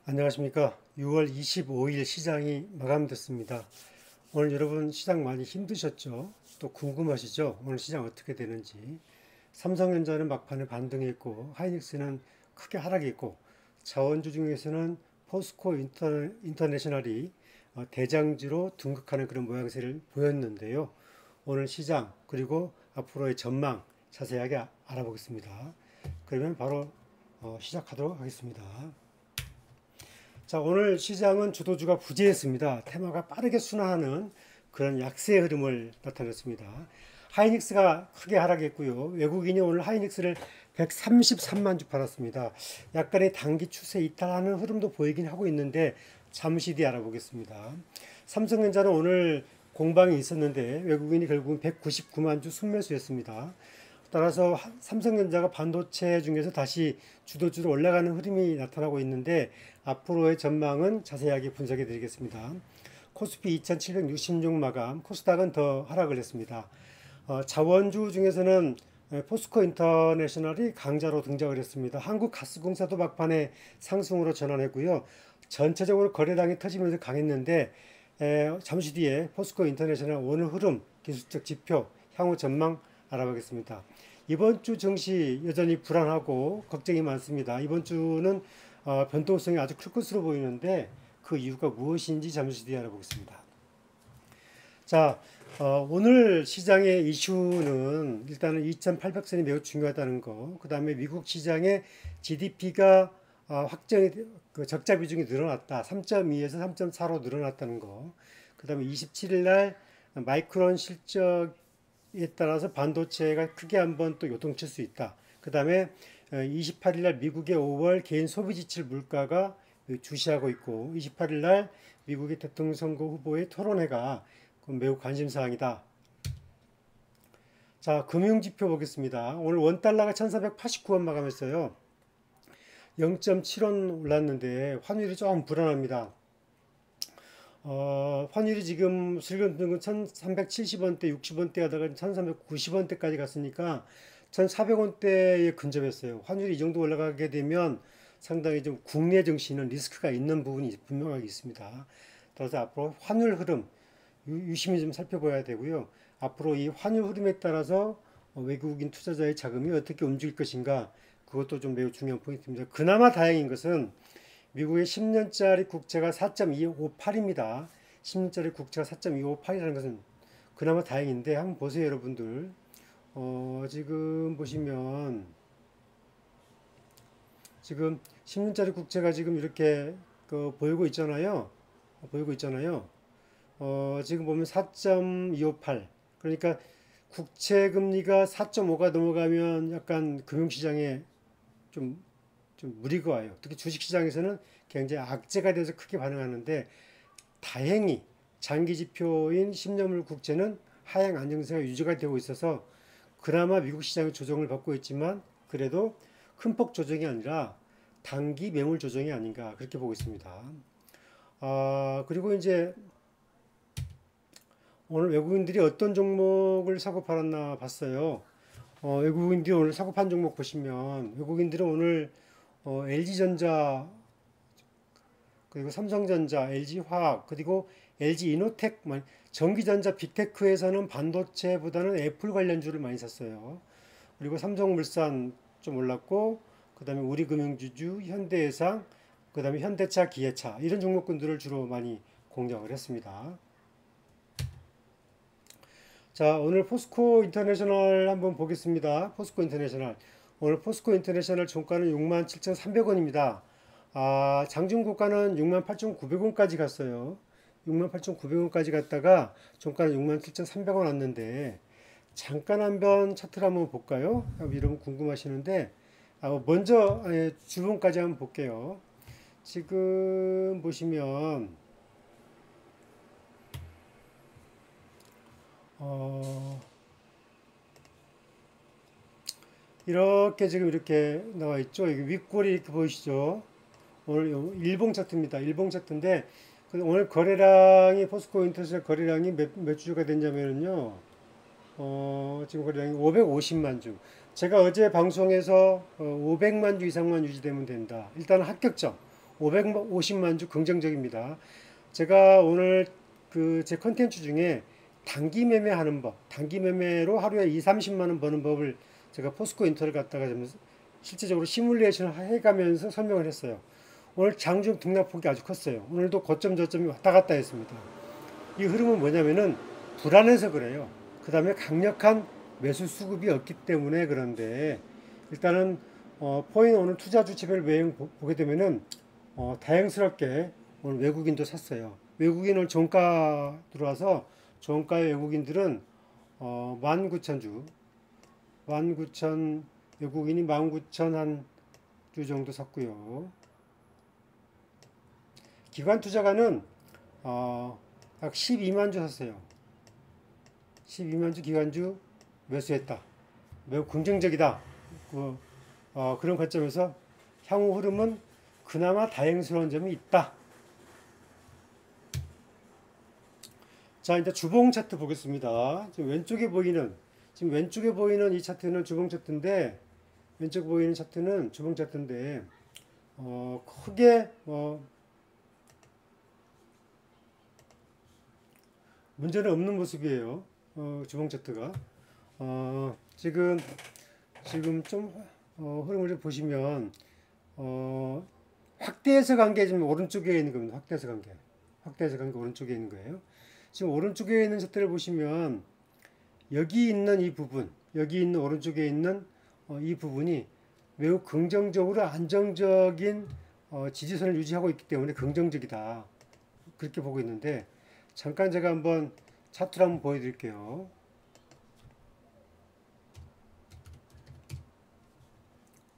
안녕하십니까. 6월 25일 시장이 마감됐습니다. 오늘 여러분 시장 많이 힘드셨죠? 또 궁금하시죠? 오늘 시장 어떻게 되는지. 삼성전자는 막판에 반등했고, 하이닉스는 크게 하락했고, 자원주 중에서는 포스코 인터내셔널이 대장주로 등극하는 그런 모양새를 보였는데요. 오늘 시장, 그리고 앞으로의 전망 자세하게 알아보겠습니다. 그러면 바로 시작하도록 하겠습니다. 자, 오늘 시장은 주도주가 부재했습니다. 테마가 빠르게 순환하는 그런 약세의 흐름을 나타냈습니다. 하이닉스가 크게 하락했고요. 외국인이 오늘 하이닉스를 133만 주 팔았습니다. 약간의 단기 추세 이탈하는 흐름도 보이긴 하고 있는데 잠시 뒤에 알아보겠습니다. 삼성전자는 오늘 공방이 있었는데 외국인이 결국은 199만 주 순매수했습니다. 따라서 삼성전자가 반도체 중에서 다시 주도주로 올라가는 흐름이 나타나고 있는데 앞으로의 전망은 자세하게 분석해 드리겠습니다. 코스피 2760종 마감, 코스닥은 더 하락을 했습니다. 자원주 중에서는 포스코 인터내셔널이 강자로 등장을 했습니다. 한국가스공사도 막판에 상승으로 전환했고요. 전체적으로 거래량이 터지면서 강했는데 잠시 뒤에 포스코 인터내셔널 오늘 흐름, 기술적 지표, 향후 전망 알아보겠습니다. 이번 주 증시 여전히 불안하고 걱정이 많습니다. 이번 주는 변동성이 아주 클 것으로 보이는데 그 이유가 무엇인지 잠시 뒤에 알아보겠습니다. 자, 오늘 시장의 이슈는 일단은 2,800선이 매우 중요하다는 거, 그 다음에 미국 시장의 GDP가 그 적자 비중이 늘어났다. 3.2에서 3.4로 늘어났다는 거. 그 다음에 27일 날 마이크론 실적에 따라서 반도체가 크게 한번 또 요동칠 수 있다. 그 다음에 28일 날 미국의 5월 개인 소비 지출 물가가 주시하고 있고 28일 날 미국의 대통령 선거 후보의 토론회가 매우 관심사항이다. 자, 금융지표 보겠습니다. 오늘 원달러가 1489원 마감했어요. 0.7원 올랐는데 환율이 조금 불안합니다. 환율이 지금 슬금슬금 1370원대, 60원대 하다가 1390원대까지 갔으니까 1400원대에 근접했어요. 환율이 이 정도 올라가게 되면 상당히 좀 국내 증시는 리스크가 있는 부분이 분명하게 있습니다. 따라서 앞으로 환율 흐름 유심히 좀 살펴봐야 되고요. 앞으로 이 환율 흐름에 따라서 외국인 투자자의 자금이 어떻게 움직일 것인가 그것도 좀 매우 중요한 포인트입니다. 그나마 다행인 것은 미국의 10년짜리 국채가 4.258입니다. 10년짜리 국채가 4.258이라는 것은 그나마 다행인데 한번 보세요, 여러분들. 지금 보시면 지금 10년짜리 국채가 지금 이렇게 보이고 있잖아요. 보이고 있잖아요. 지금 보면 4.258. 그러니까 국채 금리가 4.5가 넘어가면 약간 금융시장에 좀 무리가 와요. 특히 주식시장에서는 굉장히 악재가 돼서 크게 반응하는데 다행히 장기 지표인 10년물 국채는 하향 안정세가 유지가 되고 있어서 그나마 미국 시장의 조정을 받고 있지만 그래도 큰 폭 조정이 아니라 단기 매물 조정이 아닌가 그렇게 보고 있습니다. 그리고 이제 오늘 외국인들이 어떤 종목을 사고 팔았나 봤어요. 외국인들이 오늘 사고 판 종목 보시면 외국인들은 오늘 LG전자 그리고 삼성전자, LG화학 그리고 LG이노텍 전기전자 빅테크에서는 반도체보다는 애플 관련주를 많이 샀어요. 그리고 삼성물산 좀 올랐고 그 다음에 우리금융주주, 현대해상 그 다음에 현대차, 기아차 이런 종목군들을 주로 많이 공략을 했습니다. 자, 오늘 포스코 인터내셔널 한번 보겠습니다. 포스코 인터내셔널. 오늘 포스코 인터내셔널 종가는 67,300원입니다. 장중고가는 68,900원까지 갔어요. 68,900원까지 갔다가 종가는 67,300원 왔는데 잠깐 한번 차트를 한번 볼까요? 여러분 궁금하시는데 먼저 주봉까지 한번 볼게요. 지금 보시면 이렇게 지금 이렇게 나와 있죠. 여기 윗골이 이렇게 보이시죠? 오늘 일봉 차트입니다. 일봉 차트인데 오늘 거래량이 포스코 인터넷 거래량이 몇 주가 됐냐면요. 지금 거래량이 550만 주. 제가 어제 방송에서 500만 주 이상만 유지되면 된다. 일단 합격점. 550만 주 긍정적입니다. 제가 오늘 제 컨텐츠 중에 단기 매매하는 법, 단기 매매로 하루에 2, 30만 원 버는 법을 제가 포스코 인터를 갖다가 좀 실제적으로 시뮬레이션을 해가면서 설명을 했어요. 오늘 장중 등락폭이 아주 컸어요. 오늘도 고점 저점이 왔다 갔다 했습니다. 이 흐름은 뭐냐면은 불안해서 그래요. 그 다음에 강력한 매수 수급이 없기 때문에 그런데 일단은 포인 오늘 투자 주체별 외형 보게 되면은 다행스럽게 오늘 외국인도 샀어요. 외국인을 종가 들어와서 종가의 외국인들은 19,000주 19,000 외국인이 19,000 한 주 정도 샀고요. 기관 투자가는 약 12만 주 샀어요. 12만 주 기관주 매수했다. 매우 긍정적이다. 그런 관점에서 향후 흐름은 그나마 다행스러운 점이 있다. 자, 이제 주봉 차트 보겠습니다. 지금 왼쪽에 보이는 이 차트는 주봉 차트인데, 왼쪽 보이는 차트는 주봉 차트인데, 크게 문제는 없는 모습이에요. 주봉 차트가. 지금 좀 흐름을 좀 보시면 확대해서 간 게 지금 오른쪽에 있는 겁니다. 확대해서 간 게 오른쪽에 있는 거예요. 지금 오른쪽에 있는 차트를 보시면 여기 있는 이 부분, 여기 있는 오른쪽에 있는 이 부분이 매우 긍정적으로 안정적인 지지선을 유지하고 있기 때문에 긍정적이다. 그렇게 보고 있는데 잠깐 제가 한번 차트를 한번 보여드릴게요.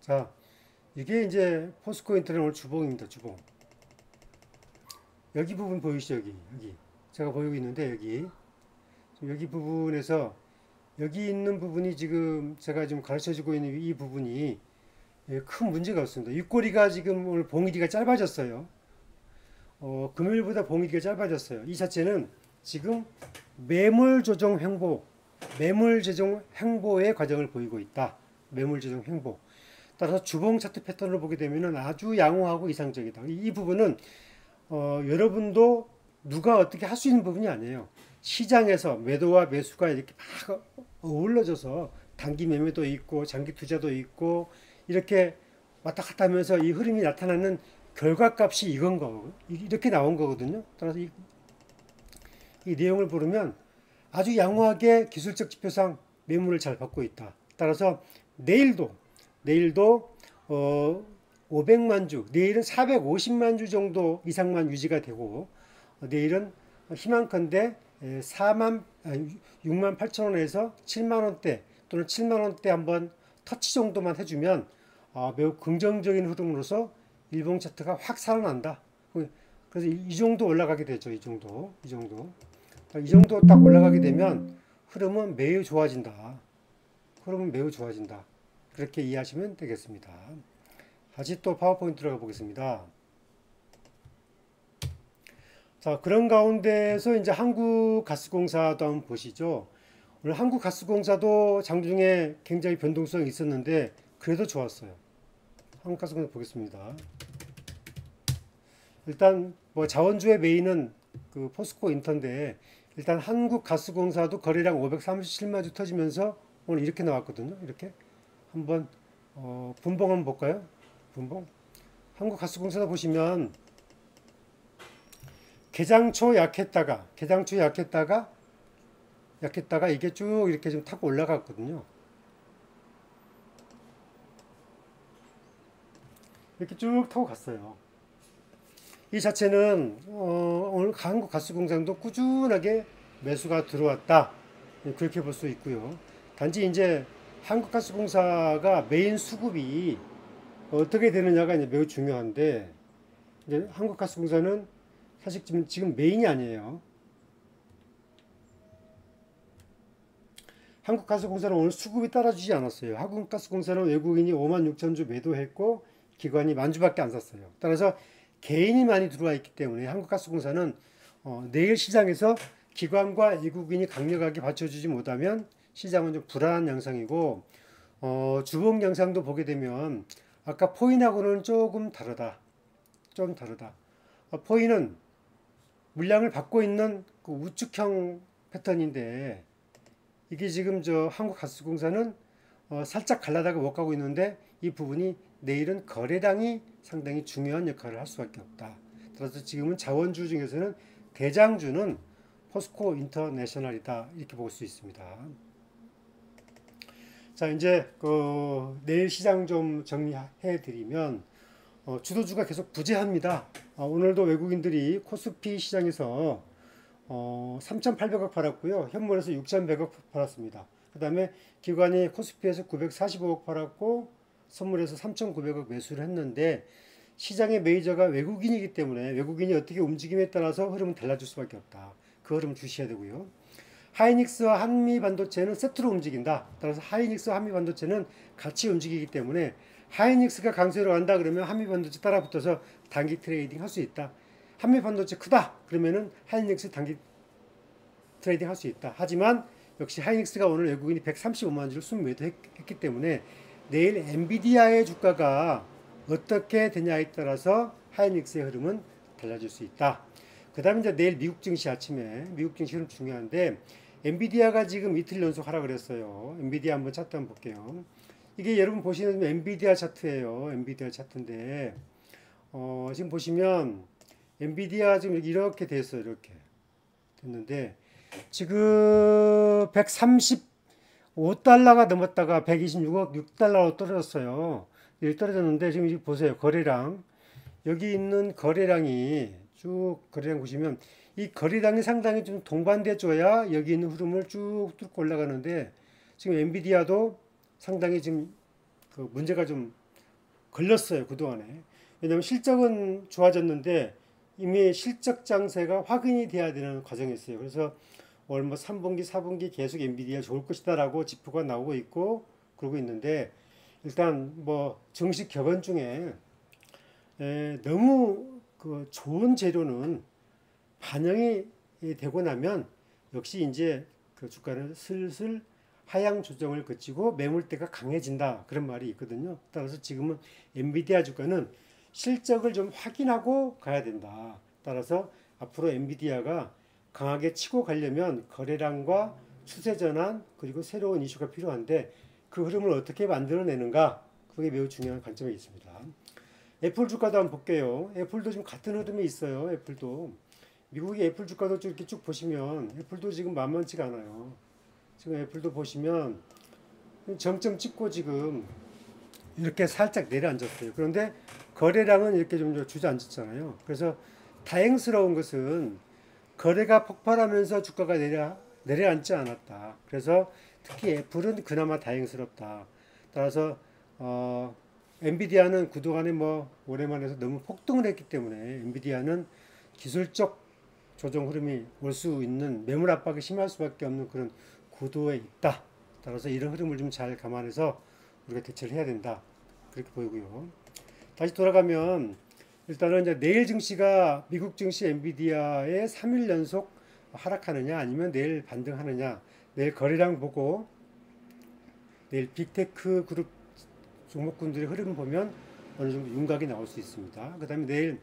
자, 이게 이제 포스코 인터넷 오늘 주봉입니다. 주봉. 여기 부분 보이시죠? 여기. 제가 보이고 있는데 여기 부분에서 여기 있는 부분이 지금 제가 지금 가르쳐주고 있는 이 부분이 큰 문제가 없습니다. 윗꼬리가 지금 오늘 봉일이가 짧아졌어요. 금요일보다 봉일이가 짧아졌어요. 이 자체는 지금 매물 조정 횡보의 과정을 보이고 있다. 매물 조정 횡보. 따라서 주봉 차트 패턴을 보게 되면 아주 양호하고 이상적이다. 이 부분은 여러분도 누가 어떻게 할 수 있는 부분이 아니에요. 시장에서 매도와 매수가 이렇게 막 어우러져서 단기 매매도 있고 장기 투자도 있고 이렇게 왔다 갔다 하면서 이 흐름이 나타나는 결과값이 이렇게 나온 거거든요. 따라서 이 내용을 보면 아주 양호하게 기술적 지표상 매물을 잘 받고 있다. 따라서 내일도 500만 주, 내일은 450만 주 정도 이상만 유지가 되고 내일은 희망컨대 6만 8천 원에서 7만 원대 또는 7만 원대 한번 터치 정도만 해주면 매우 긍정적인 흐름으로서 일봉 차트가 확 살아난다. 그래서 이 정도 올라가게 되죠. 이 정도 딱 올라가게 되면 흐름은 매우 좋아진다. 그렇게 이해하시면 되겠습니다. 다시 또 파워포인트 들어가 보겠습니다. 자, 그런 가운데서 이제 한국가스공사도 한번 보시죠. 오늘 한국가스공사도 장중에 굉장히 변동성이 있었는데 그래도 좋았어요. 한국가스공사 보겠습니다. 일단 뭐 자원주의 메인은 그 포스코 인터인데 일단 한국가스공사도 거래량 537만 주 터지면서 오늘 이렇게 나왔거든요. 이렇게 한번 분봉 한번 볼까요? 분봉. 한국가스공사도 보시면 개장초 약했다가 이게 쭉 이렇게 좀 타고 올라갔거든요. 이렇게 쭉 타고 갔어요. 이 자체는 오늘 한국가스공사도 꾸준하게 매수가 들어왔다. 그렇게 볼 수 있고요. 단지 이제 한국가스공사가 메인 수급이 어떻게 되느냐가 이제 매우 중요한데 이제 한국가스공사는 사실 지금 메인이 아니에요. 한국가스공사는 오늘 수급이 따라주지 않았어요. 한국가스공사는 외국인이 5만 6천 주 매도했고 기관이 1만 주밖에 안 샀어요. 따라서 개인이 많이 들어와 있기 때문에 한국가스공사는 내일 시장에서 기관과 외국인이 강력하게 받쳐주지 못하면 시장은 좀 불안한 양상이고 주봉 양상도 보게 되면 아까 포인하고는 조금 다르다. 좀 다르다. 포인은 물량을 받고 있는 그 우측형 패턴인데 이게 지금 저 한국가스공사는 살짝 갈라다가 못 가고 있는데 이 부분이 내일은 거래량이 상당히 중요한 역할을 할 수밖에 없다. 따라서 지금은 자원주 중에서는 대장주는 포스코 인터내셔널이다 이렇게 볼 수 있습니다. 자 이제 내일 시장 좀 정리해 드리면 주도주가 계속 부재합니다. 오늘도 외국인들이 코스피 시장에서 3,800억 팔았고요. 현물에서 6,100억 팔았습니다. 그 다음에 기관이 코스피에서 945억 팔았고 선물에서 3,900억 매수를 했는데 시장의 메이저가 외국인이기 때문에 외국인이 어떻게 움직임에 따라서 흐름은 달라질 수밖에 없다. 그 흐름 주시해야 되고요. 하이닉스와 한미반도체는 세트로 움직인다. 따라서 하이닉스와 한미반도체는 같이 움직이기 때문에 하이닉스가 강세로 간다 그러면 한미반도체 따라 붙어서 단기 트레이딩 할 수 있다. 한미반도체 크다 그러면은 하이닉스 단기 트레이딩 할 수 있다. 하지만 역시 하이닉스가 오늘 외국인이 135만 주를 순매도했기 때문에 내일 엔비디아의 주가가 어떻게 되냐에 따라서 하이닉스의 흐름은 달라질 수 있다. 그 다음에 이제 내일 미국 증시 아침에 미국 증시 흐름 중요한데 엔비디아가 지금 이틀 연속 하락을 했어요. 엔비디아 한번 차트 한번 볼게요. 이게 여러분 보시는 엔비디아 차트예요. 엔비디아 차트인데 지금 보시면 엔비디아 지금 이렇게 됐어요. 이렇게 됐는데 지금 135달러가 넘었다가 126억 6달러로 떨어졌어요. 여기 떨어졌는데 지금 보세요. 거래량 여기 있는 거래량이 쭉 거래량 보시면 이 거래량이 상당히 좀 동반돼 줘야 여기 있는 흐름을 쭉 뚫고 올라가는데 지금 엔비디아도 상당히 지금 그 문제가 좀 걸렸어요. 그동안에. 왜냐하면 실적은 좋아졌는데 이미 실적 장세가 확인이 돼야 되는 과정이 있어요. 그래서 올 뭐 3분기, 4분기 계속 엔비디아 좋을 것이다라고 지표가 나오고 있고 그러고 있는데 일단 뭐 정식 격언 중에 너무 그 좋은 재료는 반영이 되고 나면 역시 이제 그 주가는 슬슬 하향 조정을 거치고 매물대가 강해진다 그런 말이 있거든요. 따라서 지금은 엔비디아 주가는 실적을 좀 확인하고 가야 된다. 따라서 앞으로 엔비디아가 강하게 치고 가려면 거래량과 추세 전환 그리고 새로운 이슈가 필요한데 그 흐름을 어떻게 만들어내는가 그게 매우 중요한 관점이 있습니다. 애플 주가도 한번 볼게요. 애플도 지금 같은 흐름이 있어요. 애플도 미국의 애플 주가도 이렇게 쭉 보시면 애플도 지금 만만치가 않아요. 지금 애플도 보시면 정점 찍고 지금 이렇게 살짝 내려앉았어요. 그런데 거래량은 이렇게 좀 주저앉았잖아요. 그래서 다행스러운 것은 거래가 폭발하면서 주가가 내려앉지 않았다. 그래서 특히 애플은 그나마 다행스럽다. 따라서 엔비디아는 그동안에 뭐 오랜만에 해서 너무 폭등을 했기 때문에 엔비디아는 기술적 조정 흐름이 올 수 있는 매물 압박이 심할 수밖에 없는 그런 구도에 있다. 따라서 이런 흐름을 좀 잘 감안해서 우리가 대처를 해야 된다. 그렇게 보이고요. 다시 돌아가면 일단은 이제 내일 증시가 미국 증시 엔비디아의 3일 연속 하락하느냐 아니면 내일 반등하느냐 내일 거래량 보고 내일 빅테크 그룹 종목군들의 흐름 보면 어느 정도 윤곽이 나올 수 있습니다. 그 다음에 내일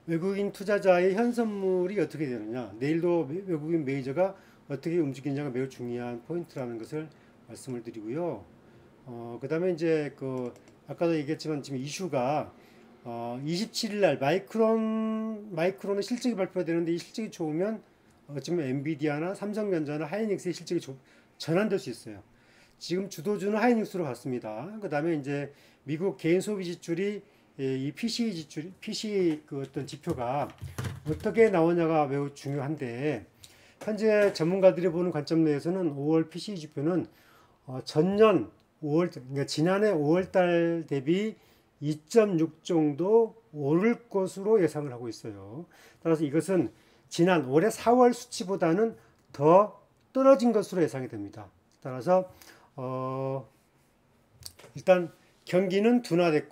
외국인 투자자의 현선물이 어떻게 되느냐 내일도 외국인 메이저가 어떻게 움직이느냐가 매우 중요한 포인트라는 것을 말씀을 드리고요. 그 다음에 이제 아까도 얘기했지만 지금 이슈가 27일 날 마이크론의 실적이 발표되는데 이 실적이 좋으면 어쩌면 엔비디아나 삼성전자나 하이닉스의 실적이 전환될 수 있어요. 지금 주도주는 하이닉스로 갔습니다. 그 다음에 이제 미국 개인 소비 지출이 이 PC 그 어떤 지표가 어떻게 나오냐가 매우 중요한데 현재 전문가들이 보는 관점 내에서는 5월 PC 지표는 전년 5월 그러니까 지난해 5월달 대비 2.6 정도 오를 것으로 예상을 하고 있어요. 따라서 이것은 지난 올해 4월 수치보다는 더 떨어진 것으로 예상이 됩니다. 따라서 일단 경기는 둔화될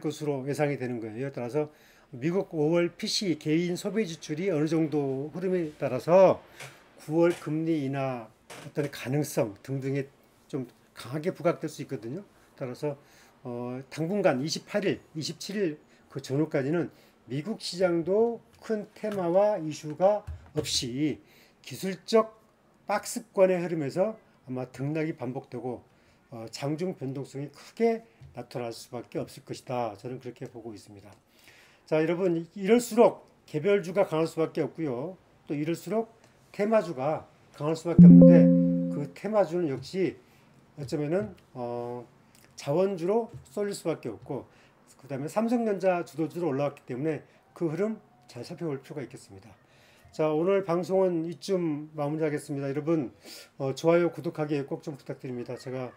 것으로 예상이 되는 거예요. 따라서 미국 5월 PC 개인 소비 지출이 어느 정도 흐름에 따라서 9월 금리 인하 어떤 가능성 등등에 좀 강하게 부각될 수 있거든요. 따라서 당분간 28일, 27일 그 전후까지는 미국 시장도 큰 테마와 이슈가 없이 기술적 박스권의 흐름에서 아마 등락이 반복되고 장중 변동성이 크게 나타날 수밖에 없을 것이다. 저는 그렇게 보고 있습니다. 자, 여러분, 이럴수록 개별주가 강할 수밖에 없고요. 또 이럴수록 테마주가 강할 수밖에 없는데 그 테마주는 역시 어쩌면은 자원주로 쏠릴 수밖에 없고, 그 다음에 삼성전자 주도주로 올라왔기 때문에 그 흐름 잘 살펴볼 필요가 있겠습니다. 자, 오늘 방송은 이쯤 마무리하겠습니다. 여러분, 좋아요, 구독하기 꼭 좀 부탁드립니다. 제가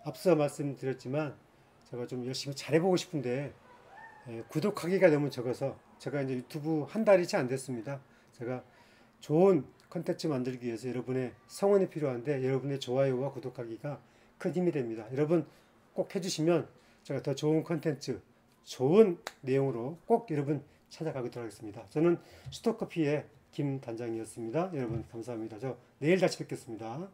앞서 말씀드렸지만 제가 좀 열심히 잘해보고 싶은데 구독하기가 너무 적어서 제가 이제 유튜브 한 달이 채 안 됐습니다. 제가 좋은 컨텐츠 만들기 위해서 여러분의 성원이 필요한데 여러분의 좋아요와 구독하기가 큰 힘이 됩니다. 여러분 꼭 해주시면 제가 더 좋은 컨텐츠, 좋은 내용으로 꼭 여러분 찾아가도록 하겠습니다. 저는 스톡커피의 김 단장이었습니다. 여러분 감사합니다. 저 내일 다시 뵙겠습니다.